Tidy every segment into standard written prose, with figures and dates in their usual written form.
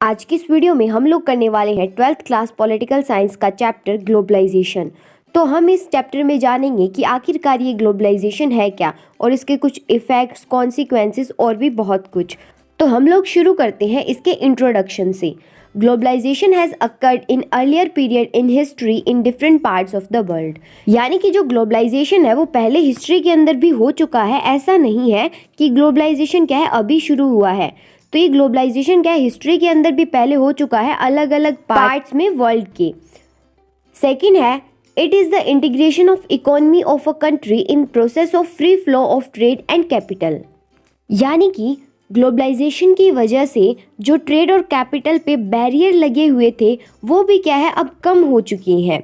आज की इस वीडियो में हम लोग करने वाले हैं 12th क्लास पॉलिटिकल साइंस का चैप्टर ग्लोबलाइजेशन। तो हम इस चैप्टर में जानेंगे कि आखिरकार ये ग्लोबलाइजेशन है क्या और इसके कुछ इफेक्ट्स, कॉन्सिक्वेंसेस और भी बहुत कुछ। तो हम लोग शुरू करते हैं इसके इंट्रोडक्शन से। Globalisation has occurred in earlier period in history in different parts of the world. यानी कि जो ग्लोबलाइजेशन है वो पहले हिस्ट्री के अंदर भी हो चुका है। ऐसा नहीं है कि ग्लोबलाइजेशन क्या है अभी शुरू हुआ है। तो ये ग्लोबलाइजेशन क्या है हिस्ट्री के अंदर भी पहले हो चुका है अलग अलग पार्ट्स में वर्ल्ड के। सेकंड है it is the integration of economy of a country in process of free flow of trade and capital. यानी कि ग्लोबलाइजेशन की वजह से जो ट्रेड और कैपिटल पे बैरियर लगे हुए थे वो भी क्या है अब कम हो चुके हैं।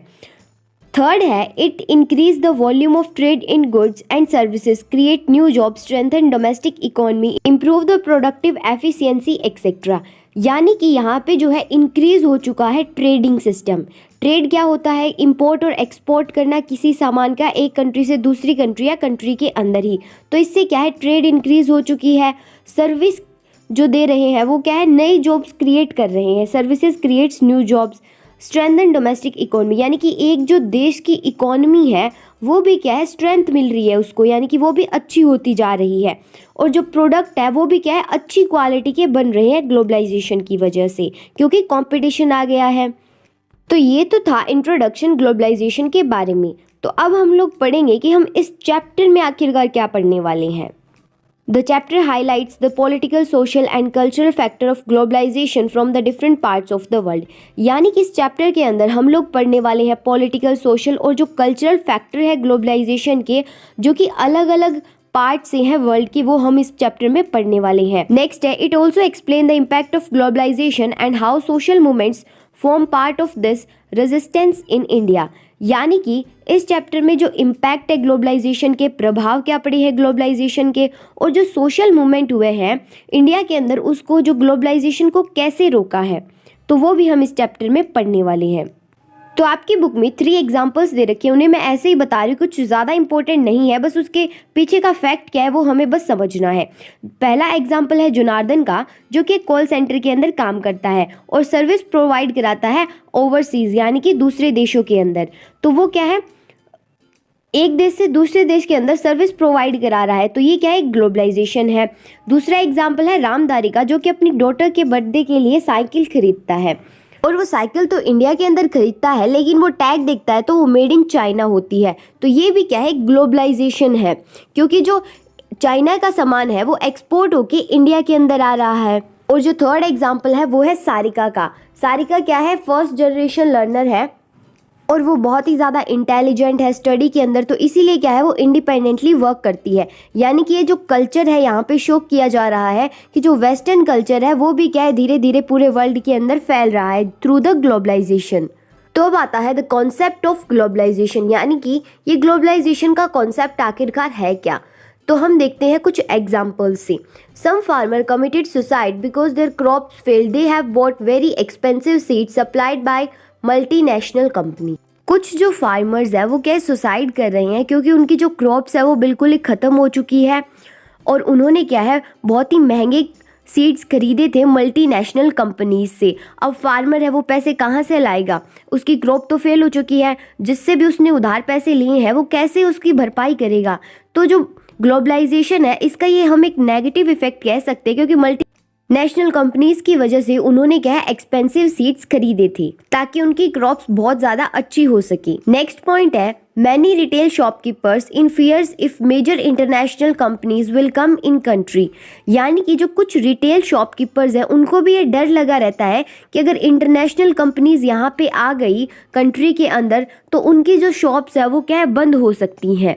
थर्ड है it increase the volume of trade in goods and services, create new job, strengthen domestic economy, improve the productive efficiency etcetera. यानी कि यहाँ पे जो है इंक्रीज हो चुका है ट्रेडिंग सिस्टम। ट्रेड क्या होता है? इंपोर्ट और एक्सपोर्ट करना किसी सामान का एक कंट्री से दूसरी कंट्री या कंट्री के अंदर ही। तो इससे क्या है ट्रेड इंक्रीज हो चुकी है। सर्विस जो दे रहे हैं वो क्या है नई जॉब्स क्रिएट कर रहे हैं। Services creates new jobs, strengthen domestic economy. यानी कि एक जो देश की इकोनॉमी है वो भी क्या है स्ट्रेंथ मिल रही है उसको, यानी कि वो भी अच्छी होती जा रही है। और जो प्रोडक्ट है वो भी क्या है अच्छी क्वालिटी के बन रहे हैं ग्लोबलाइजेशन की वजह से, क्योंकि कंपटीशन आ गया है। तो ये तो था इंट्रोडक्शन ग्लोबलाइजेशन के बारे में। तो अब हम लोग पढ़ेंगे कि हम इस चैप्टर में आखिरकार क्या पढ़ने वाले हैं। The chapter highlights the political, social and cultural factor of globalization from the different parts of the world। यानी कि इस चैप्टर के अंदर हम लोग पढ़ने वाले हैं पॉलिटिकल, सोशल और जो कल्चरल फैक्टर है ग्लोबलाइजेशन के, जो कि अलग अलग पार्ट से हैं वर्ल्ड की, वो हम इस चैप्टर में पढ़ने वाले हैं। नेक्स्ट है it also explain the impact of globalisation and how social movements form part of this resistance in India. यानी कि इस चैप्टर में जो इम्पैक्ट है ग्लोबलाइजेशन के, प्रभाव क्या पड़े हैं ग्लोबलाइजेशन के, और जो सोशल मूवमेंट हुए हैं इंडिया के अंदर उसको जो ग्लोबलाइजेशन को कैसे रोका है, तो वो भी हम इस चैप्टर में पढ़ने वाले हैं। तो आपकी बुक में 3 एग्जाम्पल्स दे रखे हैं, उन्हें मैं ऐसे ही बता रही हूँ, कुछ ज़्यादा इंपॉर्टेंट नहीं है, बस उसके पीछे का फैक्ट क्या है वो हमें बस समझना है। पहला एग्जाम्पल है जनार्दन का, जो कि कॉल सेंटर के अंदर काम करता है और सर्विस प्रोवाइड कराता है ओवरसीज़, यानी कि दूसरे देशों के अंदर। तो वो क्या है एक देश से दूसरे देश के अंदर सर्विस प्रोवाइड करा रहा है, तो ये क्या है ग्लोबलाइजेशन है। दूसरा एग्जाम्पल है रामधारी का, जो कि अपनी डॉटर के बर्थडे के लिए साइकिल खरीदता है और वो साइकिल तो इंडिया के अंदर खरीदता है लेकिन वो टैग देखता है तो वो मेड इन चाइना होती है। तो ये भी क्या है ग्लोबलाइजेशन है, क्योंकि जो चाइना का सामान है वो एक्सपोर्ट होके इंडिया के अंदर आ रहा है। और जो थर्ड एग्जाम्पल है वो है सारिका का। सारिका क्या है फर्स्ट जनरेशन लर्नर है और वो बहुत ही ज़्यादा इंटेलिजेंट है स्टडी के अंदर, तो इसीलिए क्या है वो इंडिपेंडेंटली वर्क करती है। यानी कि ये जो कल्चर है यहाँ पे शो किया जा रहा है कि जो वेस्टर्न कल्चर है वो भी क्या है धीरे धीरे पूरे वर्ल्ड के अंदर फैल रहा है थ्रू द ग्लोबलाइजेशन। तो अब आता है द कॉन्सेप्ट ऑफ ग्लोबलाइजेशन, यानी कि ये ग्लोबलाइजेशन का कॉन्सेप्ट आखिरकार है क्या। तो हम देखते हैं कुछ एग्जाम्पल्स से। Some farmer committed suicide because their crops failed, they have bought very expensive seeds supplied by multinational company. कुछ जो फार्मर्स है वो क्या सुसाइड कर रहे हैं क्योंकि उनकी जो क्रॉप्स है वो बिल्कुल ही ख़त्म हो चुकी है और उन्होंने क्या है बहुत ही महंगे सीड्स खरीदे थे मल्टीनेशनल कंपनीज से। अब फार्मर है वो पैसे कहाँ से लाएगा, उसकी क्रॉप तो फेल हो चुकी है, जिससे भी उसने उधार पैसे लिए हैं वो कैसे उसकी भरपाई करेगा। तो जो ग्लोबलाइजेशन है इसका ये हम एक नेगेटिव इफेक्ट कह सकते हैं, क्योंकि मल्टी नेशनल कंपनीज की वजह से उन्होंने क्या है एक्सपेंसिव सीड्स खरीदे थे ताकि उनकी क्रॉप्स बहुत ज़्यादा अच्छी हो सके। नेक्स्ट पॉइंट है many retail shopkeepers in fears if major international companies will come in country. यानी कि जो कुछ रिटेल शॉपकीपर्स हैं उनको भी ये डर लगा रहता है कि अगर इंटरनेशनल कंपनीज यहाँ पे आ गई कंट्री के अंदर तो उनकी जो शॉप्स है वो क्या है बंद हो सकती हैं।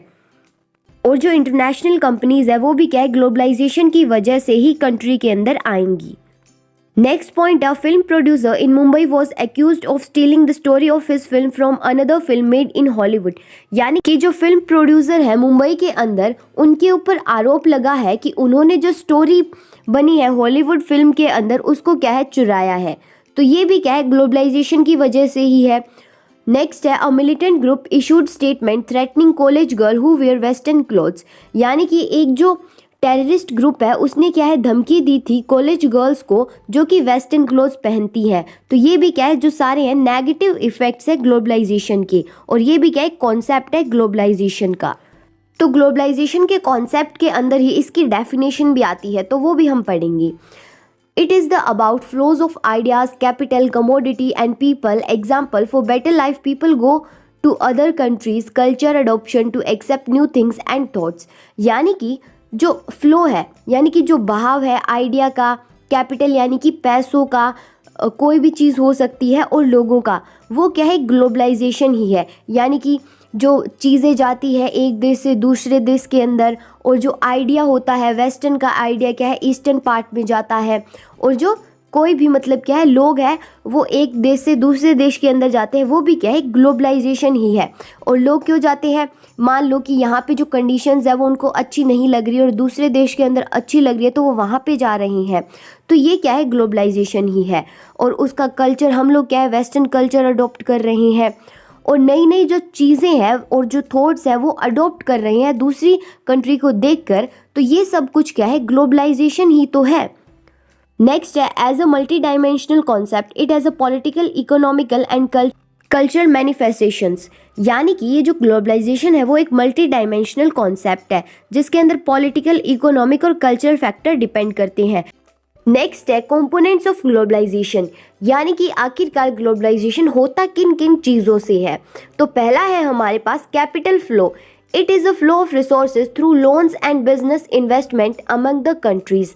और जो इंटरनेशनल कंपनीज है वो भी क्या है ग्लोबलाइजेशन की वजह से ही कंट्री के अंदर आएंगी। नेक्स्ट पॉइंट है film producer in Mumbai was accused of stealing the story of his film from another film made in Hollywood. यानी कि जो फिल्म प्रोड्यूसर है मुंबई के अंदर उनके ऊपर आरोप लगा है कि उन्होंने जो स्टोरी बनी है हॉलीवुड फिल्म के अंदर उसको क्या है चुराया है। तो ये भी क्या है ग्लोबलाइजेशन की वजह से ही है। नेक्स्ट है a militant group issued statement threatening college girl who wear western clothes. यानी कि एक जो टेररिस्ट ग्रुप है उसने क्या है धमकी दी थी कॉलेज गर्ल्स को जो कि वेस्टर्न क्लोथ्स पहनती है। तो ये भी क्या है जो सारे हैं नेगेटिव इफेक्ट्स है ग्लोबलाइजेशन के, और ये भी क्या है कॉन्सेप्ट है ग्लोबलाइजेशन का। तो ग्लोबलाइजेशन के कॉन्सेप्ट के अंदर ही इसकी डेफिनेशन भी आती है, तो वो भी हम पढ़ेंगे। It is the about flows of ideas, capital, commodity and people. Example, for better life people go to other countries, culture adoption to accept new things and thoughts. यानी कि जो फ्लो है यानी कि जो बहाव है आइडिया का, कैपिटल यानी कि पैसों का, कोई भी चीज़ हो सकती है, और लोगों का, वो क्या है ग्लोबलाइजेशन ही है। यानी कि जो चीज़ें जाती है एक देश से दूसरे देश के अंदर, और जो आइडिया होता है वेस्टर्न का आइडिया क्या है ईस्टर्न पार्ट में जाता है, और जो कोई भी मतलब क्या है लोग हैं वो एक देश से दूसरे देश के अंदर जाते हैं, वो भी क्या है ग्लोबलाइजेशन ही है। और लोग क्यों जाते हैं, मान लो कि यहाँ पे जो कंडीशंस है वो उनको अच्छी नहीं लग रही है और दूसरे देश के अंदर अच्छी लग रही है, तो वो वहाँ पे जा रहे हैं, तो ये क्या है ग्लोबलाइजेशन ही है। और उसका कल्चर हम लोग क्या है वेस्टर्न कल्चर अडोप्ट कर रहे हैं, और नई नई जो चीज़ें हैं और जो थॉट्स हैं वो अडोप्ट कर रहे हैं दूसरी कंट्री को देखकर, तो ये सब कुछ क्या है ग्लोबलाइजेशन ही तो है। नेक्स्ट है as a multidimensional concept it has a political, economical and cultural manifestations. यानी कि ये जो ग्लोबलाइजेशन है वो एक मल्टी डायमेंशनल कॉन्सेप्ट है जिसके अंदर पॉलिटिकल, इकोनॉमिक और कल्चरल फैक्टर डिपेंड करते हैं। नेक्स्ट है कंपोनेंट्स ऑफ ग्लोबलाइजेशन, यानी कि आखिरकार ग्लोबलाइजेशन होता किन किन चीज़ों से है। तो पहला है हमारे पास capital flow. It is a flow of resources through loans and business investment among the countries.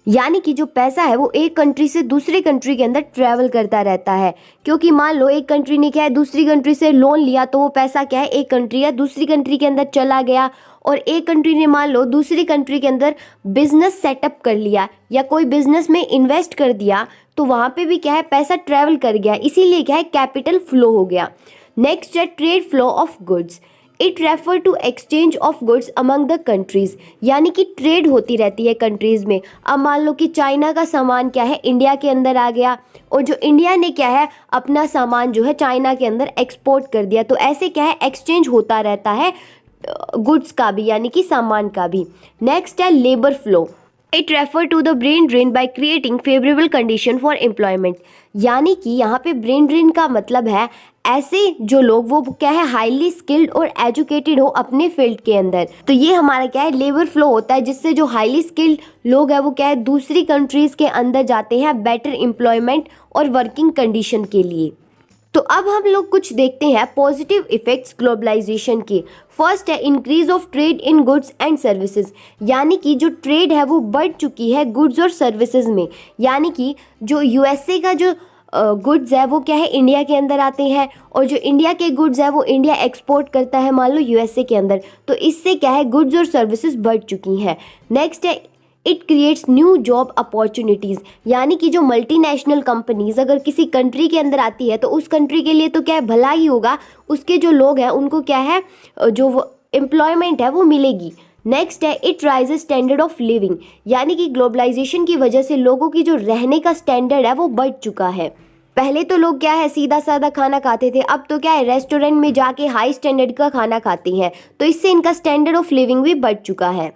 यानी कि जो पैसा है वो एक कंट्री से दूसरी कंट्री के अंदर ट्रैवल करता रहता है, क्योंकि मान लो एक कंट्री ने क्या है दूसरी कंट्री से लोन लिया, तो वो पैसा क्या है एक कंट्री या दूसरी कंट्री के अंदर चला गया, और एक कंट्री ने मान लो दूसरी कंट्री के अंदर बिजनेस सेटअप कर लिया या कोई बिजनेस में इन्वेस्ट कर दिया, तो वहाँ पे भी क्या है पैसा ट्रैवल कर गया, इसीलिए क्या है कैपिटल फ्लो हो गया। नेक्स्ट है trade flow of goods. It refer to exchange of goods among the countries. यानी कि ट्रेड होती रहती है कंट्रीज में। अब मान लो कि चाइना का सामान क्या है इंडिया के अंदर आ गया, और जो इंडिया ने क्या है अपना सामान जो है चाइना के अंदर एक्सपोर्ट कर दिया, तो ऐसे क्या है एक्सचेंज होता रहता है गुड्स का भी यानी कि सामान का भी। नेक्स्ट है labour flow. It refer to the brain drain by creating favourable condition for employment. यानी कि यहाँ पे ब्रेन ड्रेन का मतलब है ऐसे जो लोग वो क्या है हाईली स्किल्ड और एजुकेटेड हो अपने फील्ड के अंदर, तो ये हमारा क्या है लेबर फ्लो होता है, जिससे जो हाईली स्किल्ड लोग हैं वो क्या है दूसरी कंट्रीज के अंदर जाते हैं बेटर एम्प्लॉयमेंट और वर्किंग कंडीशन के लिए। तो अब हम लोग कुछ देखते हैं पॉजिटिव इफेक्ट्स ग्लोबलाइजेशन के। फर्स्ट है increase of trade in goods and services. यानी कि जो ट्रेड है वो बढ़ चुकी है गुड्स और सर्विसेज में। यानी कि जो यूएसए का जो गुड्स है वो क्या है इंडिया के अंदर आते हैं, और जो इंडिया के गुड्स है वो इंडिया एक्सपोर्ट करता है मान लो यूएसए के अंदर, तो इससे क्या है गुड्स और सर्विसेज बढ़ चुकी हैं। नेक्स्ट है it creates new job opportunities. यानी कि जो मल्टीनेशनल कंपनीज अगर किसी कंट्री के अंदर आती है तो उस कंट्री के लिए तो क्या है भला ही होगा, उसके जो लोग हैं उनको क्या है जो एम्प्लॉयमेंट है वो मिलेगी। नेक्स्ट है it rises standard of living. यानी कि ग्लोबलाइजेशन की वजह से लोगों की जो रहने का स्टैंडर्ड है वो बढ़ चुका है। पहले तो लोग क्या है सीधा साधा खाना खाते थे, अब तो क्या है रेस्टोरेंट में जाके हाई स्टैंडर्ड का खाना खाते हैं, तो इससे इनका स्टैंडर्ड ऑफ लिविंग भी बढ़ चुका है।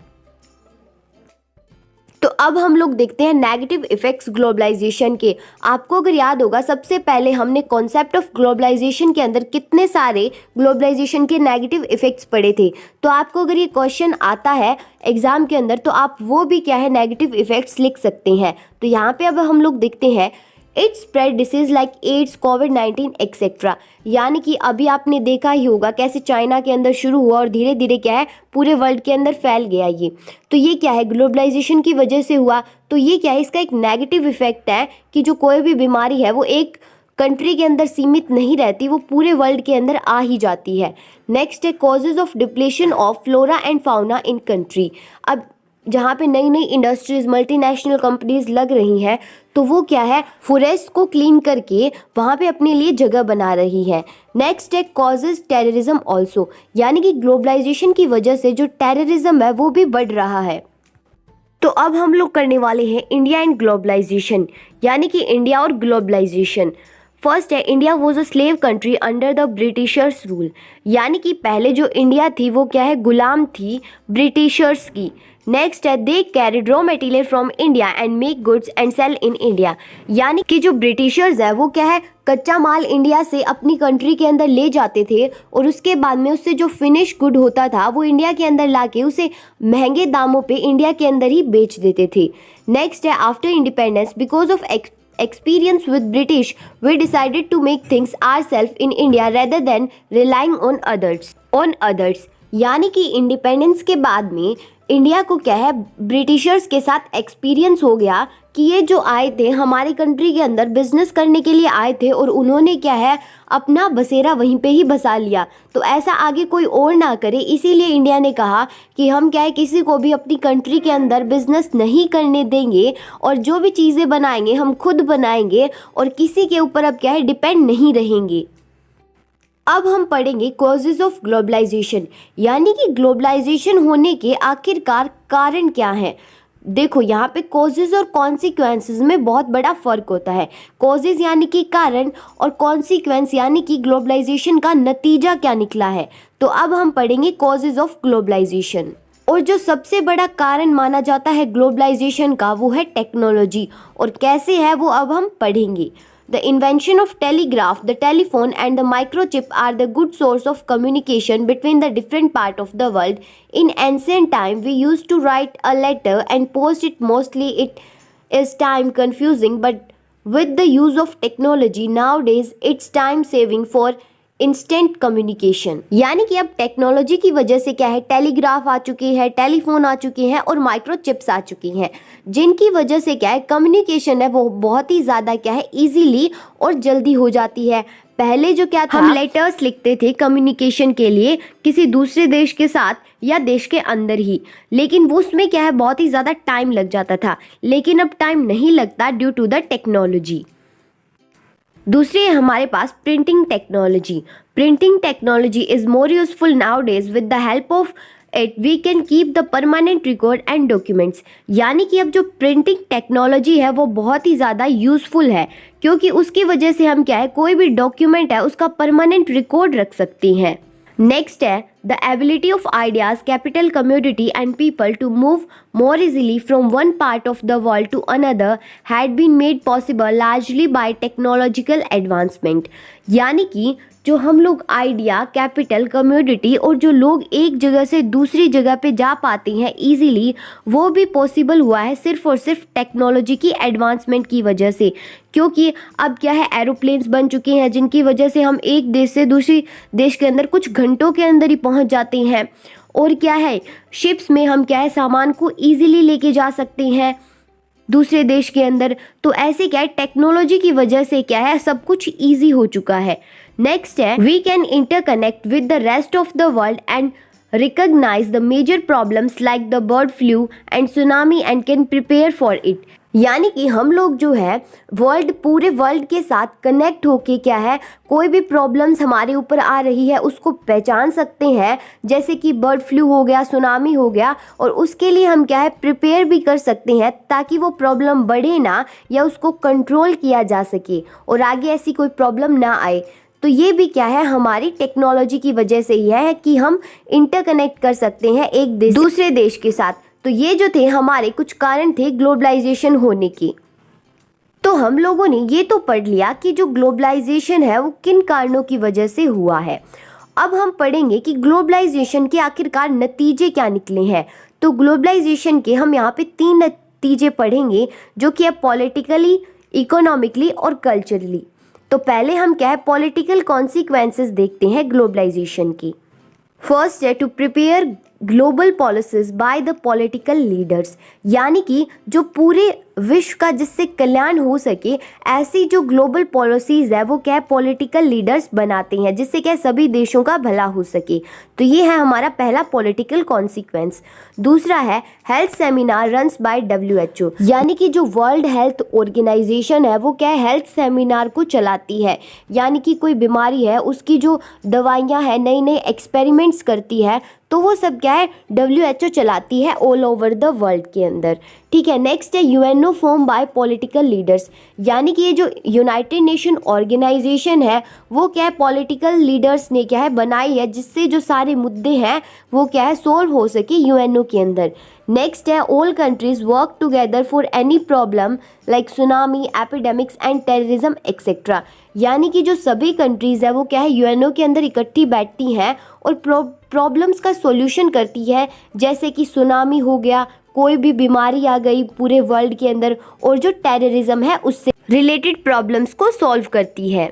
तो अब हम लोग देखते हैं नेगेटिव इफेक्ट्स ग्लोबलाइजेशन के। आपको अगर याद होगा सबसे पहले हमने कॉन्सेप्ट ऑफ ग्लोबलाइजेशन के अंदर कितने सारे ग्लोबलाइजेशन के नेगेटिव इफेक्ट्स पढ़े थे। तो आपको अगर ये क्वेश्चन आता है एग्जाम के अंदर तो आप वो भी क्या है नेगेटिव इफेक्ट्स लिख सकते हैं। तो यहाँ पे अब हम लोग देखते हैं it spread disease like AIDS, कोविड-19 एक्सेट्रा। यानी कि अभी आपने देखा ही होगा कैसे चाइना के अंदर शुरू हुआ और धीरे धीरे क्या है पूरे वर्ल्ड के अंदर फैल गया ये। तो ये क्या है ग्लोबलाइजेशन की वजह से हुआ। तो ये क्या है इसका एक नेगेटिव इफेक्ट है कि जो कोई भी बीमारी है वो एक कंट्री के अंदर सीमित नहीं रहती, वो पूरे वर्ल्ड के अंदर आ ही जाती है। नेक्स्ट है causes of depletion of flora and fauna in country. अब जहाँ पे नई नई इंडस्ट्रीज मल्टीनेशनल कंपनीज लग रही हैं तो वो क्या है फॉरेस्ट को क्लीन करके वहाँ पे अपने लिए जगह बना रही है। नेक्स्ट है कॉजेज टेररिज्म ऑल्सो। यानी कि ग्लोबलाइजेशन की वजह से जो टेररिज्म है वो भी बढ़ रहा है। तो अब हम लोग करने वाले हैं इंडिया एंड ग्लोबलाइजेशन, यानी कि इंडिया और ग्लोबलाइजेशन। फर्स्ट है India was a slave country under the Britishers rule. यानी कि पहले जो इंडिया थी वो क्या है गुलाम थी ब्रिटिशर्स की। नेक्स्ट है they carried raw material from India and make goods and sell in India, यानी कि जो ब्रिटिशर्स है वो क्या है कच्चा माल इंडिया से अपनी कंट्री के अंदर ले जाते थे और उसके बाद में उससे जो फिनिश गुड होता था वो इंडिया के अंदर लाके उसे महंगे दामों पे इंडिया के अंदर ही बेच देते थे। नेक्स्ट है after independence because of experience with British, we decided to make things ourselves in India rather than relying on others. यानी कि इंडिपेंडेंस के बाद में इंडिया को क्या है ब्रिटिशर्स के साथ एक्सपीरियंस हो गया कि ये जो आए थे हमारी कंट्री के अंदर बिजनेस करने के लिए आए थे और उन्होंने क्या है अपना बसेरा वहीं पे ही बसा लिया, तो ऐसा आगे कोई और ना करे, इसीलिए इंडिया ने कहा कि हम क्या है किसी को भी अपनी कंट्री के अंदर बिजनेस नहीं करने देंगे और जो भी चीज़ें बनाएंगे हम खुद बनाएंगे और किसी के ऊपर अब क्या है डिपेंड नहीं रहेंगे। अब हम पढ़ेंगे कॉजेज ऑफ ग्लोबलाइजेशन, यानी कि ग्लोबलाइजेशन होने के आखिरकार कारण क्या है। देखो यहाँ पे कॉजेज और कॉन्सिक्वेंसेस में बहुत बड़ा फर्क होता है। कॉजेज यानी कि कारण और कॉन्सिक्वेंस यानी कि ग्लोबलाइजेशन का नतीजा क्या निकला है। तो अब हम पढ़ेंगे कॉजेज ऑफ ग्लोबलाइजेशन, और जो सबसे बड़ा कारण माना जाता है ग्लोबलाइजेशन का वो है टेक्नोलॉजी, और कैसे है वो अब हम पढ़ेंगे। The invention of telegraph, the telephone and the microchip are the good source of communication between the different part of the world. In ancient time, we used to write a letter and post it. Mostly it is time consuming, but with the use of technology nowadays, it's time saving for instant communication, यानी कि अब technology की वजह से क्या है telegraph आ चुकी है, टेलीफोन आ चुकी हैं और माइक्रोचिप्स आ चुकी हैं, जिनकी वजह से क्या है कम्युनिकेशन है वो बहुत ही ज़्यादा क्या है इजीली और जल्दी हो जाती है। पहले जो क्या था हम लेटर्स लिखते थे कम्युनिकेशन के लिए किसी दूसरे देश के साथ या देश के अंदर ही, लेकिन वो उसमें क्या है बहुत ही ज़्यादा टाइम लग जाता था, लेकिन अब टाइम नहीं लगता ड्यू टू द टेक्नोलॉजी। दूसरी है हमारे पास printing technology. Printing technology is more useful nowadays with the help of it we can keep the permanent record and documents, यानी कि अब जो प्रिंटिंग टेक्नोलॉजी है वो बहुत ही ज़्यादा यूजफुल है, क्योंकि उसकी वजह से हम क्या है कोई भी डॉक्यूमेंट है उसका परमानेंट रिकॉर्ड रख सकते हैं। नेक्स्ट है the ability of ideas, capital, community and people to move more easily from one part of the world to another had been made possible largely by technological advancement, यानी कि जो हम लोग idea, capital, community और जो लोग एक जगह से दूसरी जगह पे जा पाते हैं इजीली, वो भी पॉसिबल हुआ है सिर्फ और सिर्फ टेक्नोलॉजी की एडवांसमेंट की वजह से, क्योंकि अब क्या है एरोप्लेन्स बन चुके हैं जिनकी वजह से हम एक देश से दूसरी देश के अंदर कुछ घंटों के अंदर ही पहुंच जाते हैं, और क्या है शिप्स में हम क्या है सामान को इजीली लेके जा सकते हैं दूसरे देश के अंदर। तो ऐसे क्या है टेक्नोलॉजी की वजह से क्या है सब कुछ इजी हो चुका है। नेक्स्ट है we can interconnect with the rest of the world and recognise the major problems like the bird flu and tsunami and can prepare for it, यानी कि हम लोग जो है पूरे वर्ल्ड के साथ कनेक्ट होके क्या है कोई भी प्रॉब्लम्स हमारे ऊपर आ रही है उसको पहचान सकते हैं, जैसे कि बर्ड फ्लू हो गया, सुनामी हो गया, और उसके लिए हम क्या है प्रिपेयर भी कर सकते हैं ताकि वो प्रॉब्लम बढ़े ना या उसको कंट्रोल किया जा सके और आगे ऐसी कोई प्रॉब्लम ना आए। तो ये भी क्या है हमारी टेक्नोलॉजी की वजह से ही है कि हम इंटरकनेक्ट कर सकते हैं एक देश दूसरे देश के साथ। तो ये जो थे हमारे कुछ कारण थे ग्लोबलाइजेशन होने के। तो हम लोगों ने ये तो पढ़ लिया कि जो ग्लोबलाइजेशन है वो किन कारणों की वजह से हुआ है। अब हम पढ़ेंगे कि ग्लोबलाइजेशन के आखिरकार नतीजे क्या निकले हैं। तो ग्लोबलाइजेशन के हम यहाँ पे 3 नतीजे पढ़ेंगे जो कि है पॉलिटिकली, इकोनॉमिकली और कल्चरली। तो पहले हम क्या है पॉलिटिकल कॉन्सिक्वेंसेस देखते हैं ग्लोबलाइजेशन की। फर्स्ट है to prepare global policies by the political leaders, यानी कि जो पूरे विश्व का जिससे कल्याण हो सके ऐसी जो ग्लोबल पॉलिसीज है वो क्या पॉलिटिकल लीडर्स बनाते हैं जिससे क्या सभी देशों का भला हो सके। तो ये है हमारा पहला पॉलिटिकल कॉन्सिक्वेंस। दूसरा है health seminar runs by WHO, यानी कि जो वर्ल्ड हेल्थ ऑर्गेनाइजेशन है वो क्या है हेल्थ सेमिनार को चलाती है, यानी कि कोई बीमारी है उसकी जो दवाइयाँ हैं नई नई एक्सपेरिमेंट्स करती है तो वो सब क्या है WHO चलाती है ऑल ओवर द वर्ल्ड के अंदर। ठीक है। नेक्स्ट है UNO form by political leaders, यानी कि ये जो यूनाइटेड नेशन ऑर्गेनाइजेशन है वो क्या है, पॉलिटिकल लीडर्स ने क्या है बनाई है, जिससे जो सारे मुद्दे हैं वो क्या है सोल्व हो सके यूएनओ के अंदर। नेक्स्ट है all countries work together for any problem like tsunami, epidemics and terrorism etcetera, यानी कि जो सभी कंट्रीज़ है वो क्या है यूएनओ के अंदर इकट्ठी बैठती हैं और प्रॉब्लम्स का सॉल्यूशन करती है, जैसे कि सुनामी हो गया, कोई भी बीमारी आ गई पूरे वर्ल्ड के अंदर, और जो टेररिज्म है उससे रिलेटेड प्रॉब्लम्स को सॉल्व करती है।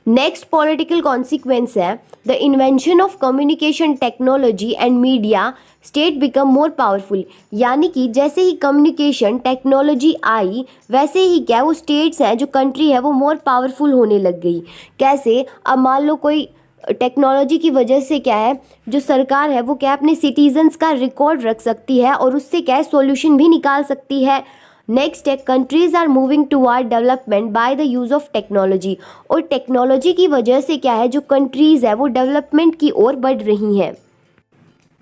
नेक्स्ट पॉलिटिकल कॉन्सिक्वेंस है the invention of communication technology and media state become more powerful, यानी कि जैसे ही कम्युनिकेशन टेक्नोलॉजी आई वैसे ही क्या वो स्टेट्स हैं, जो कंट्री है वो मोर पावरफुल होने लग गई। कैसे, अब मान लो कोई टेक्नोलॉजी की वजह से क्या है जो सरकार है वो क्या अपने सिटीजन्स का रिकॉर्ड रख सकती है और उससे क्या है सॉल्यूशन भी निकाल सकती है। नेक्स्ट है countries are moving toward development by the use of technology, और टेक्नोलॉजी की वजह से क्या है जो कंट्रीज है वो डेवलपमेंट की ओर बढ़ रही हैं।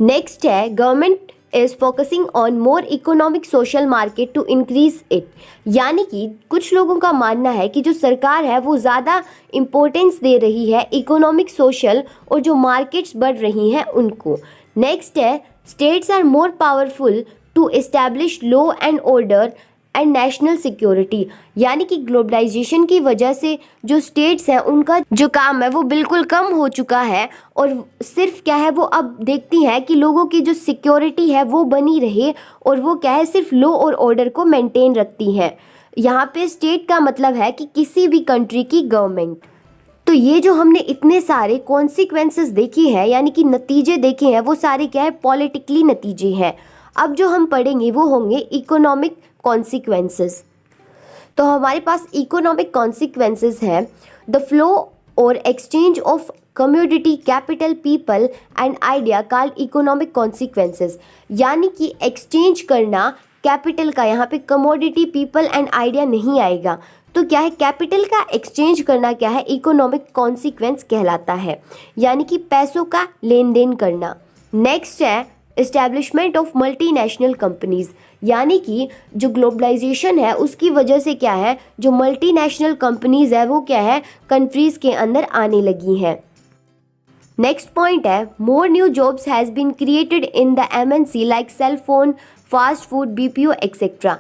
नेक्स्ट है government is focusing on more economic social market to increase it, यानी कि कुछ लोगों का मानना है कि जो सरकार है वो ज़्यादा इम्पोर्टेंस दे रही है इकोनॉमिक सोशल और जो मार्केट्स बढ़ रही हैं उनको। नेक्स्ट है states are more powerful to establish law and order and national security, यानी कि ग्लोबलाइजेशन की वजह से जो स्टेट्स हैं उनका जो काम है वो बिल्कुल कम हो चुका है और सिर्फ क्या है वो अब देखती हैं कि लोगों की जो सिक्योरिटी है वो बनी रहे, और वो क्या है सिर्फ लॉ और ऑर्डर को मेंटेन रखती हैं। यहाँ पे स्टेट का मतलब है कि किसी भी कंट्री की गवर्नमेंट। तो ये जो हमने इतने सारे कॉन्सिक्वेंसेस देखे हैं यानी कि नतीजे देखे हैं वो सारे क्या है पॉलिटिकली नतीजे हैं। अब जो हम पढ़ेंगे वो होंगे इकोनॉमिक कॉन्सिक्वेंसेस। तो हमारे पास इकोनॉमिक कॉन्सिक्वेंसेस हैं द फ्लो और exchange of commodity capital people and idea called economic consequences, यानी कि एक्सचेंज करना कैपिटल का, यहाँ पे कमोडिटी पीपल एंड आइडिया नहीं आएगा, तो क्या है कैपिटल का एक्सचेंज करना क्या है इकोनॉमिक कॉन्सिक्वेंस कहलाता है, यानी कि पैसों का लेन देन करना। नेक्स्ट है इस्टेब्लिशमेंट ऑफ मल्टीनेशनल कंपनीज, यानी कि जो ग्लोबलाइजेशन है उसकी वजह से क्या है जो मल्टीनेशनल कंपनीज है वो क्या है कंट्रीज के अंदर आने लगी हैं। नेक्स्ट पॉइंट है more new jobs has been created in the MNC like cell phone, fast food, BPO etcetera.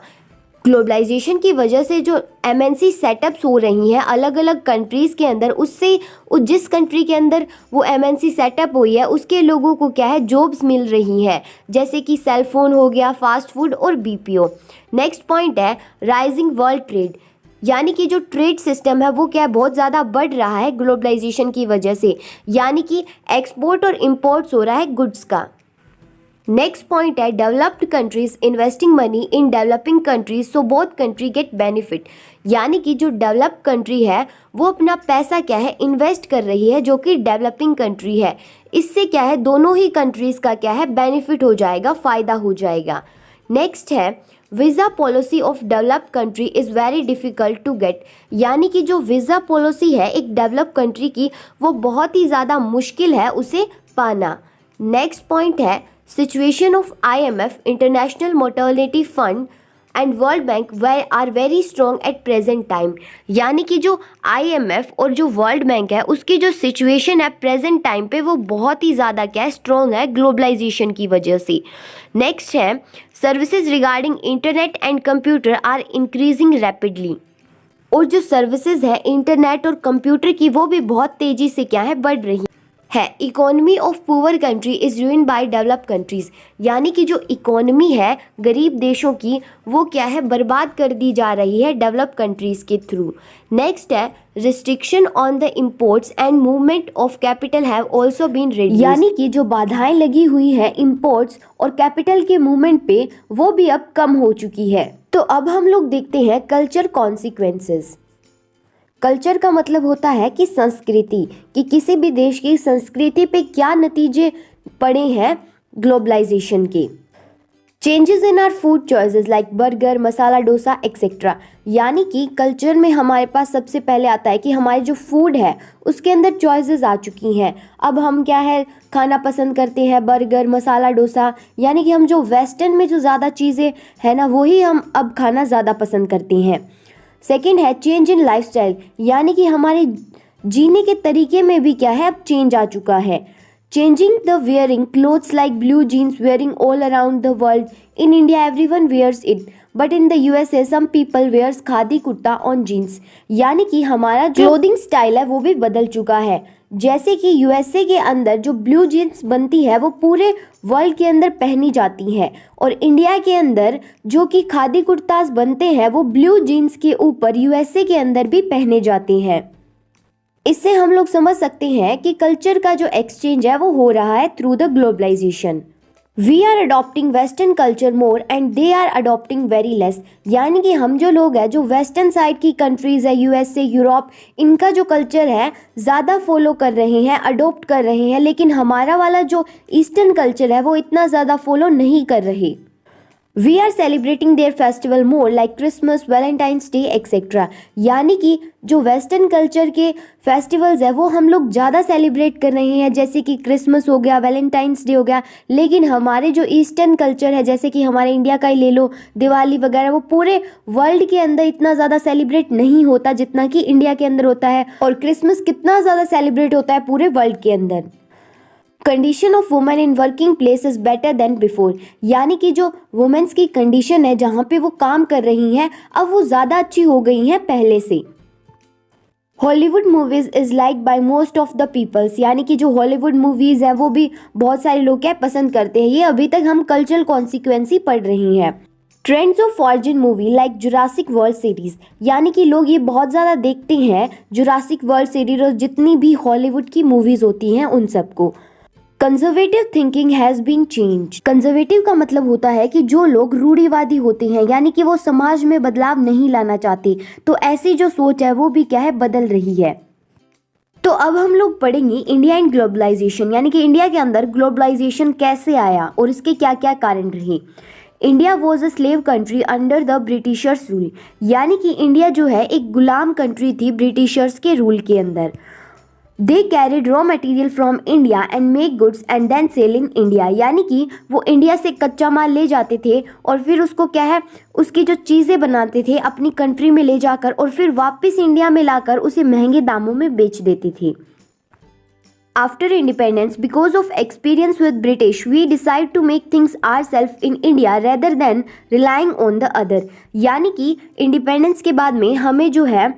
Globalisation की वजह से जो एमएनसी सेटअप्स हो रही हैं अलग अलग कंट्रीज़ के अंदर, उससे जिस कंट्री के अंदर वो एमएनसी सेटअप हुई है उसके लोगों को क्या है जॉब्स मिल रही हैं, जैसे कि सेल फोन हो गया, फास्ट फूड और बीपीओ। नेक्स्ट पॉइंट है राइजिंग वर्ल्ड ट्रेड, यानी कि जो ट्रेड सिस्टम है वो क्या बहुत ज़्यादा बढ़ रहा है ग्लोबलाइजेशन की वजह से, यानी कि एक्सपोर्ट और इम्पोर्ट्स हो रहा है गुड्स का। नेक्स्ट पॉइंट है developed countries investing money in developing countries so both country get benefit, यानी कि जो डेवलप्ड कंट्री है वो अपना पैसा क्या है इन्वेस्ट कर रही है जो कि डेवलपिंग कंट्री है, इससे क्या है दोनों ही कंट्रीज़ का क्या है बेनिफिट हो जाएगा, फ़ायदा हो जाएगा। नेक्स्ट है visa policy of developed country is very difficult to get, यानी कि जो वीज़ा पॉलिसी है एक डेवलप कंट्री की वो बहुत ही ज़्यादा मुश्किल है उसे पाना। नेक्स्ट पॉइंट है situation of IMF, international monetary fund and world bank are very strong at present time, यानी कि जो आईएमएफ और जो वर्ल्ड बैंक है उसकी जो सिचुएशन है प्रेजेंट टाइम पे वो बहुत ही ज़्यादा क्या स्ट्रॉन्ग है ग्लोबलाइजेशन की वजह से। नेक्स्ट है services regarding internet and computer are increasing rapidly, और जो सर्विसेज है इंटरनेट और कंप्यूटर की वो भी बहुत तेज़ी से क्या है बढ़ रही है। Economy of poor country is ruined by developed countries, यानी कि जो इकोनॉमी है गरीब देशों की वो क्या है बर्बाद कर दी जा रही है डेवलप्ड कंट्रीज़ के थ्रू। नेक्स्ट है restriction on the imports and movement of capital have also been reduced, यानी कि जो बाधाएं लगी हुई है इम्पोर्ट्स और कैपिटल के मूवमेंट पे वो भी अब कम हो चुकी है। तो अब हम लोग देखते हैं कल्चर कॉन्सिक्वेंसेस। कल्चर का मतलब होता है कि संस्कृति, कि किसी भी देश की संस्कृति पे क्या नतीजे पड़े हैं ग्लोबलाइजेशन के। Changes in are food choices like burger, masala dosa etcetera. यानी कि कल्चर में हमारे पास सबसे पहले आता है कि हमारी जो फूड है उसके अंदर चॉइसेस आ चुकी हैं। अब हम क्या है खाना पसंद करते हैं, बर्गर, मसाला डोसा, यानी कि हम जो वेस्टर्न में जो ज़्यादा चीज़ें हैं ना वही हम अब खाना ज़्यादा पसंद करते हैं। सेकेंड है चेंज इन लाइफस्टाइल, यानी कि हमारे जीने के तरीके में भी क्या है अब चेंज आ चुका है। Changing the wearing clothes like blue jeans wearing all around the world. In India everyone wears it, but in the USA some people wears khadi kurta on jeans. यानी कि हमारा जो क्लोथिंग स्टाइल है वो भी बदल चुका है। जैसे कि यूएसए के अंदर जो ब्लू जीन्स बनती है वो पूरे वर्ल्ड के अंदर पहनी जाती है, और इंडिया के अंदर जो कि खादी कुर्तास बनते हैं वो ब्लू जीन्स के ऊपर यूएसए के अंदर भी पहने जाते हैं। इससे हम लोग समझ सकते हैं कि कल्चर का जो एक्सचेंज है वो हो रहा है through the globalization. We are adopting western culture more and they are adopting very less. यानी कि हम जो लोग हैं जो वेस्टर्न साइड की कंट्रीज़ है, यूएसए, यूरोप, इनका जो कल्चर है ज़्यादा फॉलो कर रहे हैं, अडॉप्ट कर रहे हैं, लेकिन हमारा वाला जो ईस्टर्न कल्चर है वो इतना ज़्यादा फॉलो नहीं कर रहे। We are celebrating their festival more like Christmas, Valentine's Day, etc. यानी कि जो वेस्टर्न कल्चर के फेस्टिवल्स है वो हम लोग ज़्यादा सेलिब्रेट कर रहे हैं, जैसे कि क्रिसमस हो गया, वैलेंटाइंस डे हो गया। लेकिन हमारे जो ईस्टर्न कल्चर है जैसे कि हमारे इंडिया का ही ले लो, दिवाली वगैरह, वो पूरे वर्ल्ड के अंदर इतना ज़्यादा सेलिब्रेट नहीं होता जितना कि इंडिया के अंदर होता है। और क्रिसमस कितना ज़्यादा सेलिब्रेट होता है पूरे वर्ल्ड के अंदर। Condition of women in working place is better than before, यानी कि जो वुमेन्स की कंडीशन है जहाँ पे वो काम कर रही हैं अब वो ज़्यादा अच्छी हो गई हैं पहले से। Hollywood movies is like by most of the peoples, यानी कि जो हॉलीवुड मूवीज़ हैं वो भी बहुत सारे लोग क्या पसंद करते हैं। ये अभी तक हम कल्चरल कॉन्सिक्वेंसी पढ़ रही हैं। Trends of foreign movie like Jurassic World series, यानी कि लोग ये बहुत ज़्यादा देखते हैं जुरासिक वर्ल्ड सीरीज और जितनी भी हॉलीवुड की मूवीज़ होती हैं उन सबको। Conservative thinking has been change. Conservative का मतलब होता है कि जो लोग रूढ़िवादी होते हैं, यानी कि वो समाज में बदलाव नहीं लाना चाहते, तो ऐसी जो सोच है वो भी क्या है बदल रही है। तो अब हम लोग पढ़ेंगे इंडिया एंड ग्लोबलाइजेशन, यानी कि इंडिया के अंदर ग्लोबलाइजेशन कैसे आया और इसके क्या क्या कारण रहे। India was a slave country under the Britishers rule, यानी कि इंडिया जो है एक गुलाम कंट्री थी ब्रिटिशर्स के रूल के अंदर। They carried raw material from India and make goods and then sell in India, यानी कि वो इंडिया से कच्चा माल ले जाते थे और फिर उसको क्या है उसकी जो चीज़ें बनाते थे अपनी कंट्री में ले जाकर और फिर वापस इंडिया में लाकर उसे महंगे दामों में बेच देते थे। After independence, because of experience with British, we decide to make things ourselves in India rather than relying on the other, यानी कि इंडिपेंडेंस के बाद में हमें जो है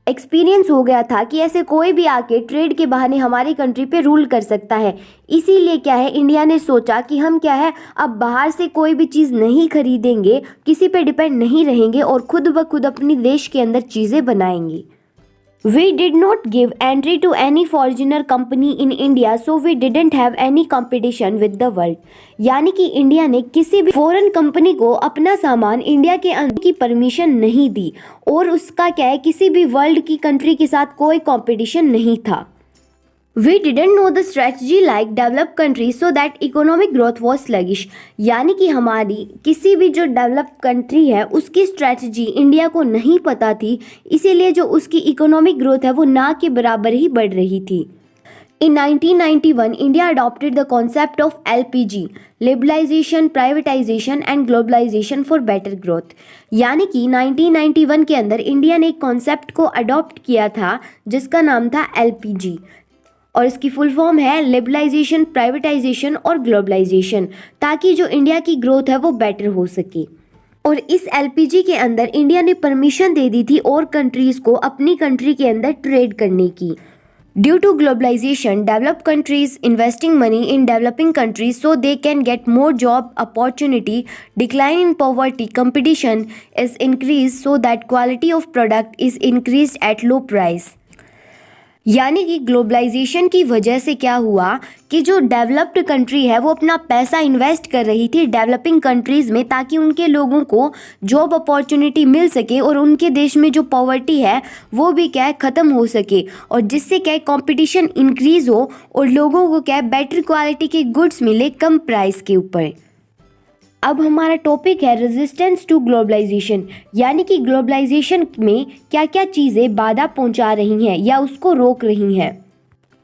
एक्सपीरियंस हो गया था कि ऐसे कोई भी आके ट्रेड के बहाने हमारी कंट्री पे रूल कर सकता है। इसीलिए क्या है इंडिया ने सोचा कि हम क्या है अब बाहर से कोई भी चीज़ नहीं खरीदेंगे, किसी पे डिपेंड नहीं रहेंगे और खुद ब खुद अपनी देश के अंदर चीज़ें बनाएंगे। We did not give entry to any foreigner company in India, so we didn't have any competition with the world. यानी कि इंडिया ने किसी भी फॉरेन कंपनी को अपना सामान इंडिया के अंदर की परमिशन नहीं दी और उसका क्या है किसी भी वर्ल्ड की कंट्री के साथ कोई कंपटीशन नहीं था। We didn't know the strategy like developed countries so that economic growth was sluggish, यानी कि हमारी किसी भी जो डेवलप्ड कंट्री है उसकी स्ट्रेटजी इंडिया को नहीं पता थी, इसीलिए जो उसकी इकोनॉमिक ग्रोथ है वो ना के बराबर ही बढ़ रही थी। In 1991, India adopted the concept of LPG, liberalization, privatization and globalization for better growth, यानी कि 1991 के अंदर इंडिया ने एक कॉन्सेप्ट को अडॉप्ट किया था जिसका नाम था LPG और इसकी फुल फॉर्म है लिबरलाइजेशन, प्राइवेटाइजेशन और ग्लोबलाइजेशन, ताकि जो इंडिया की ग्रोथ है वो बेटर हो सके। और इस एलपीजी के अंदर इंडिया ने परमिशन दे दी थी और कंट्रीज़ को अपनी कंट्री के अंदर ट्रेड करने की। Due to globalization, developed countries investing money in developing countries so they can get more job opportunity, decline in poverty, competition is increase so that quality of product is increase at low price. यानी कि globalisation की वजह से क्या हुआ कि जो developed country है वो अपना पैसा इन्वेस्ट कर रही थी डेवलपिंग कंट्रीज़ में ताकि उनके लोगों को जॉब अपॉर्चुनिटी मिल सके और उनके देश में जो पॉवर्टी है वो भी क्या है ख़त्म हो सके, और जिससे क्या है कॉम्पिटिशन इंक्रीज़ हो और लोगों को क्या है बेटर क्वालिटी के गुड्स मिले कम प्राइस के ऊपर। अब हमारा टॉपिक है रेजिस्टेंस टू ग्लोबलाइजेशन, यानी कि ग्लोबलाइजेशन में क्या क्या चीज़ें बाधा पहुंचा रही हैं या उसको रोक रही हैं।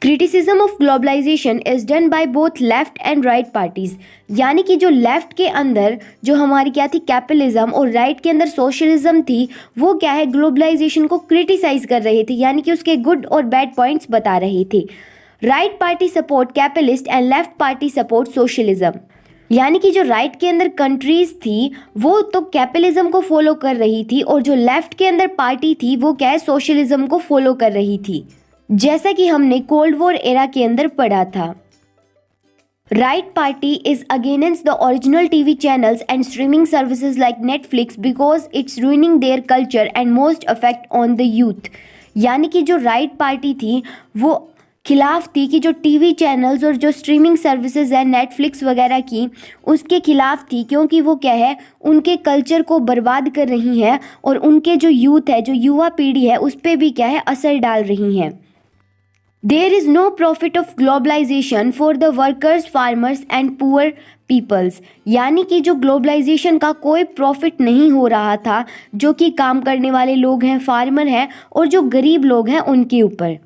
Criticism of globalization is done by both left and right parties, यानी कि जो लेफ्ट के अंदर जो हमारी क्या थी कैपिटलिज्म और राइट के अंदर सोशलिज्म थी, वो क्या है ग्लोबलाइजेशन को क्रिटिसाइज कर रहे थे, यानी कि उसके गुड और बैड पॉइंट्स बता रहे थे। Right party support capitalist and left party support socialism, यानी कि जो राइट के अंदर कंट्रीज थी वो तो कैपिटलिज्म को फॉलो कर रही थी और जो लेफ्ट के अंदर पार्टी थी वो क्या है सोशलिज्म को फॉलो कर रही थी, जैसा कि हमने कोल्ड वॉर एरा के अंदर पढ़ा था। Right party is against the original TV channels and streaming services like Netflix because it's ruining their culture and most affect on the youth, यानी कि जो राइट पार्टी थी वो खिलाफ थी कि जो टीवी चैनल्स और जो स्ट्रीमिंग सर्विसेज है नेटफ्लिक्स वगैरह की उसके खिलाफ थी, क्योंकि वो क्या है उनके कल्चर को बर्बाद कर रही हैं और उनके जो यूथ है जो युवा पीढ़ी है उस पर भी क्या है असर डाल रही हैं। There is no profit of globalization for the workers farmers and poor peoples, यानी कि जो ग्लोबलाइजेशन का कोई प्रॉफिट नहीं हो रहा था जो कि काम करने वाले लोग हैं, फार्मर हैं और जो गरीब लोग हैं उनके ऊपर।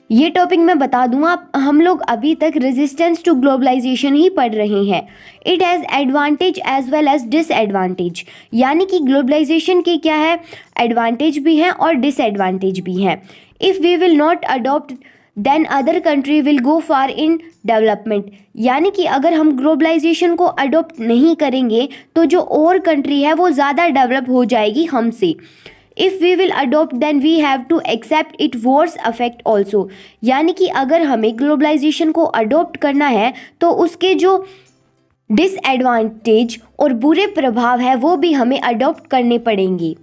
ये टॉपिक मैं बता दूं आप, हम लोग अभी तक रेजिस्टेंस टू ग्लोबलाइजेशन ही पढ़ रहे हैं। It has advantage as well as disadvantage, यानी कि ग्लोबलाइजेशन के क्या है एडवांटेज भी हैं और डिसएडवांटेज भी हैं। If we will not adopt then other country will go far in development, यानी कि अगर हम ग्लोबलाइजेशन को अडॉप्ट नहीं करेंगे तो जो और कंट्री है वो ज़्यादा डेवलप हो जाएगी हमसे। If we will adopt then we have to accept it worse affect also, यानी कि अगर हमें ग्लोबलाइजेशन को अडोप्ट करना है तो उसके जो डिसएडवांटेज और बुरे प्रभाव है वो भी हमें अडोप्ट करने पड़ेंगे।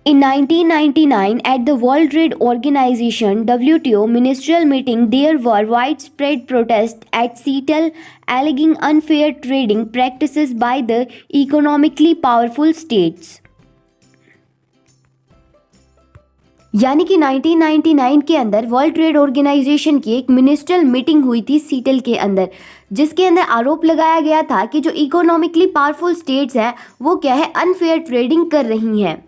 In 1999, at the World Trade Organization (WTO) ministerial meeting, there were widespread protests at Seattle alleging unfair trading practices by the economically powerful states. यानी कि 1999 के अंदर वर्ल्ड ट्रेड ऑर्गेनाइजेशन की एक मिनिस्ट्रियल मीटिंग हुई थी सीटल के अंदर, जिसके अंदर आरोप लगाया गया था कि जो इकोनॉमिकली पावरफुल स्टेट्स हैं वो क्या है अनफेयर ट्रेडिंग कर रही हैं।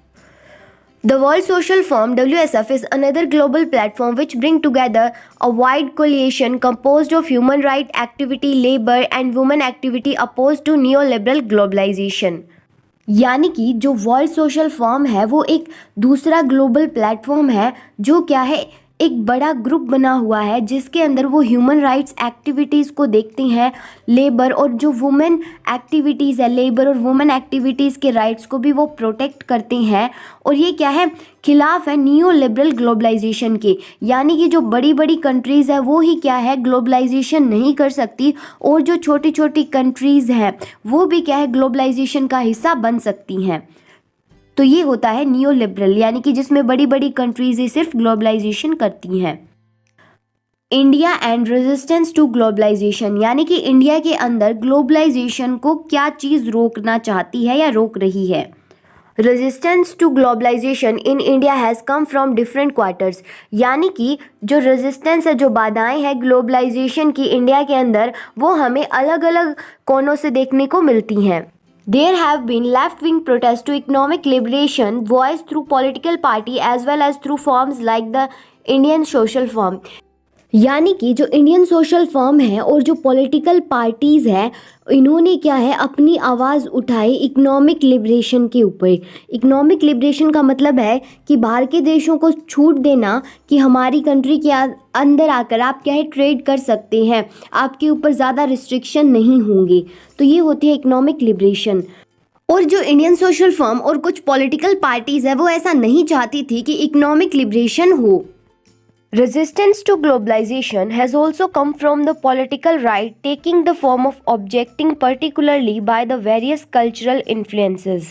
The World Social Forum (WSF) is another global platform which brings together a wide coalition composed of human rights activity, labor and women activity opposed to neoliberal globalization. यानी कि जो वर्ल्ड सोशल फॉर्म है वो एक दूसरा global platform है जो क्या है एक बड़ा ग्रुप बना हुआ है जिसके अंदर वो ह्यूमन राइट्स एक्टिविटीज़ को देखते हैं, लेबर और जो वुमेन एक्टिविटीज़ है, लेबर और वुमेन एक्टिविटीज़ के राइट्स को भी वो प्रोटेक्ट करते हैं। और ये क्या है खिलाफ है नियो लिबरल ग्लोबलाइजेशन के, यानी कि जो बड़ी बड़ी कंट्रीज़ है वो ही क्या है ग्लोबलाइजेशन नहीं कर सकती और जो छोटी छोटी कंट्रीज़ हैं वो भी क्या है ग्लोबलाइजेशन का हिस्सा बन सकती हैं। तो ये होता है नियो लिबरल, यानी कि जिसमें बड़ी बड़ी कंट्रीज ही सिर्फ ग्लोबलाइजेशन करती हैं। India and resistance to globalization, यानी कि इंडिया के अंदर ग्लोबलाइजेशन को क्या चीज़ रोकना चाहती है या रोक रही है। Resistance to globalization in India has come from different quarters, यानी कि जो रेजिस्टेंस है जो बाधाएं हैं ग्लोबलाइजेशन की इंडिया के अंदर वो हमें अलग अलग कोनों से देखने को मिलती हैं। There have been left-wing protests to economic liberation voiced through political party as well as through forms like the Indian Social Forum, यानी कि जो इंडियन सोशल फॉर्म है और जो पॉलिटिकल पार्टीज़ है इन्होंने क्या है अपनी आवाज़ उठाई इकोनॉमिक लिबरेशन के ऊपर। इकोनॉमिक लिबरेशन का मतलब है कि बाहर के देशों को छूट देना कि हमारी कंट्री के अंदर आकर आप क्या है ट्रेड कर सकते हैं, आपके ऊपर ज़्यादा रिस्ट्रिक्शन नहीं होंगे। तो ये होती है इकोनॉमिक लिबरेशन। और जो इंडियन सोशल फॉर्म और कुछ पॉलिटिकल पार्टीज़ है वो ऐसा नहीं चाहती थी कि इकोनॉमिक लिबरेशन हो। Resistance to globalization has also come from the political right, taking the form of objecting particularly by the various cultural influences.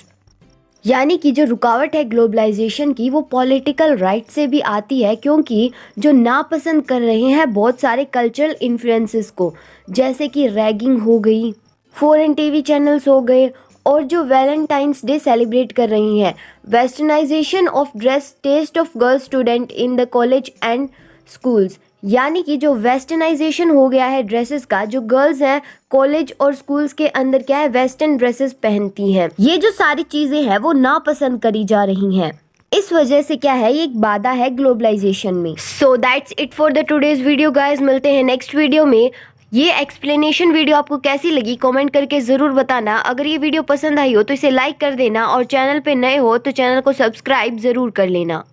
यानी कि जो रुकावट है ग्लोबलाइजेशन की वो पॉलिटिकल राइट से भी आती है, क्योंकि जो नापसंद कर रहे हैं बहुत सारे कल्चरल इन्फ्लुएंसेस को, जैसे कि रैगिंग हो गई, फॉरेन टीवी चैनल्स हो गए और जो वैलेंटाइंस डे सेलिब्रेट कर रही हैं, westernization of dress, taste of girl student in the college and schools, यानी कि जो वेस्टर्नाइजेशन हो गया है ड्रेसेस का, जो गर्ल्स हैं कॉलेज और स्कूल्स के अंदर क्या है वेस्टर्न ड्रेसेस पहनती हैं, ये जो सारी चीजें हैं वो नापसंद करी जा रही हैं। इस वजह से क्या है ये एक बाधा है ग्लोबलाइजेशन में। So that's it for the today's video guys, मिलते हैं नेक्स्ट वीडियो में। ये एक्सप्लेनेशन वीडियो आपको कैसी लगी कमेंट करके ज़रूर बताना। अगर ये वीडियो पसंद आई हो तो इसे लाइक कर देना और चैनल पे नए हो तो चैनल को सब्सक्राइब ज़रूर कर लेना।